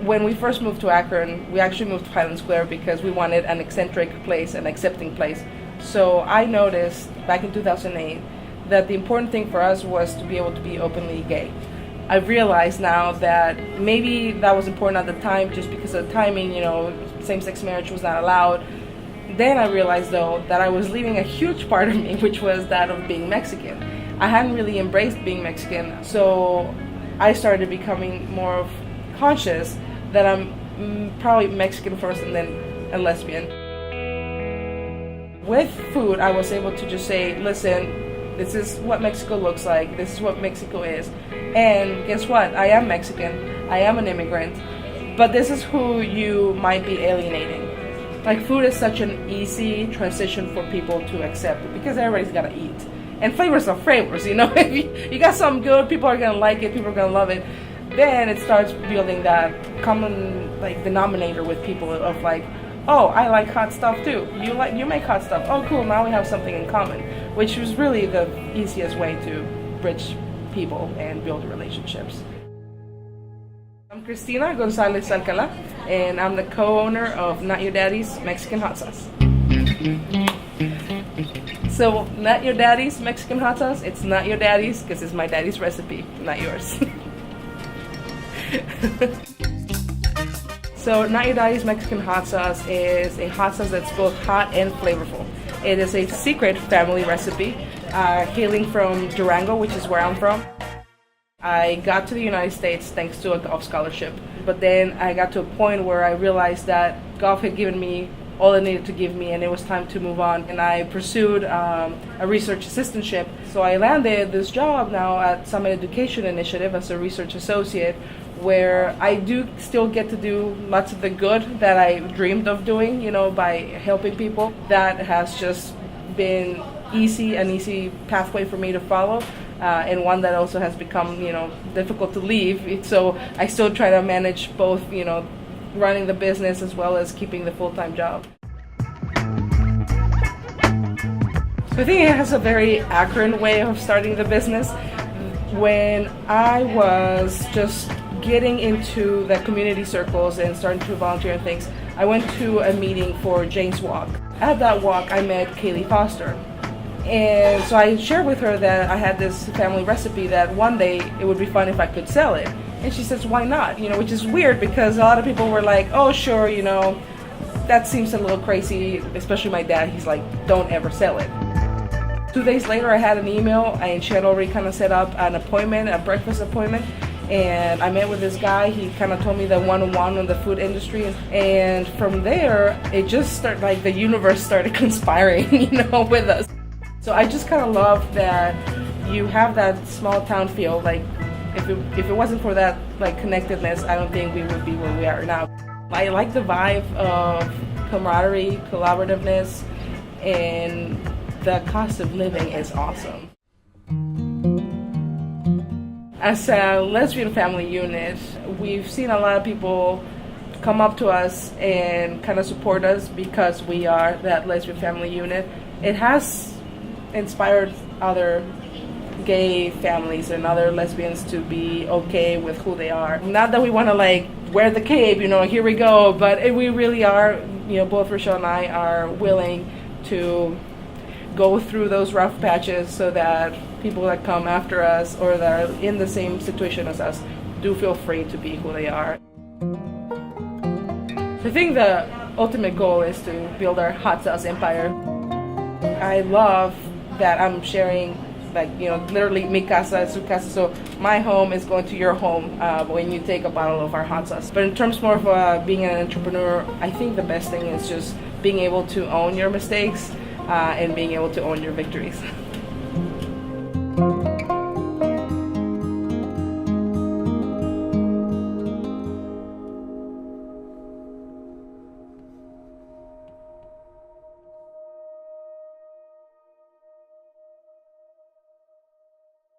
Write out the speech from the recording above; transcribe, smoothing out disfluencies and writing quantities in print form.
when we first moved to Akron, we actually moved to Highland Square because we wanted an eccentric place, an accepting place. So I noticed back in 2008 that the important thing for us was to be able to be openly gay. I realize now that maybe that was important at the time just because of the timing, same-sex marriage was not allowed. Then I realized, though, that I was leaving a huge part of me, which was that of being Mexican. I hadn't really embraced being Mexican, so I started becoming more conscious that I'm probably Mexican first and then a lesbian. With food, I was able to just say, listen, this is what Mexico looks like, this is what Mexico is, and guess what? I am Mexican, I am an immigrant, but this is who you might be alienating. Like, food is such an easy transition for people to accept because everybody's gotta eat. And flavors are flavors, If you got something good, people are gonna like it, people are gonna love it. Then it starts building that common denominator with people of oh, I like hot stuff too. You make hot stuff. Oh, cool. Now we have something in common, which was really the easiest way to bridge people and build relationships. I'm Cristina Gonzalez Alcala, and I'm the co-owner of Not Your Daddy's Mexican Hot Sauce. So, Not Your Daddy's Mexican Hot Sauce, it's not your daddy's because it's my daddy's recipe, not yours. So, Not Your Daddy's Mexican Hot Sauce is a hot sauce that's both hot and flavorful. It is a secret family recipe, hailing from Durango, which is where I'm from. I got to the United States thanks to a golf scholarship, but then I got to a point where I realized that golf had given me all it needed to give me, and it was time to move on. And I pursued a research assistantship. So I landed this job now at Summit Education Initiative as a research associate, where I do still get to do lots of the good that I dreamed of doing, by helping people. That has just been an easy pathway for me to follow. And one that also has become, difficult to leave. So I still try to manage both, running the business as well as keeping the full-time job. So I think it has a very Akron way of starting the business. When I was just getting into the community circles and starting to volunteer and things, I went to a meeting for Jane's Walk. At that walk, I met Kaylee Foster. And so I shared with her that I had this family recipe that one day it would be fun if I could sell it. And she says, why not? Which is weird because a lot of people were like, oh, sure, that seems a little crazy, especially my dad. He's like, don't ever sell it. 2 days later, I had an email and she had already kind of set up an appointment, a breakfast appointment. And I met with this guy. He kind of told me the one-on-one on the food industry. And from there, it just started, the universe started conspiring, with us. So I just kind of love that you have that small town feel. If it wasn't for that connectedness, I don't think we would be where we are now. I like the vibe of camaraderie, collaborativeness, and the cost of living is awesome. As a lesbian family unit, we've seen a lot of people come up to us and kind of support us because we are that lesbian family unit. It has inspired other gay families and other lesbians to be okay with who they are. Not that we want to wear the cape, here we go, but we really are, both Rochelle and I are willing to go through those rough patches so that people that come after us or that are in the same situation as us do feel free to be who they are. So I think the ultimate goal is to build our hot sauce empire. I love that I'm sharing, literally mi casa es su casa, so my home is going to your home when you take a bottle of our hot sauce. But in terms more of being an entrepreneur, I think the best thing is just being able to own your mistakes and being able to own your victories.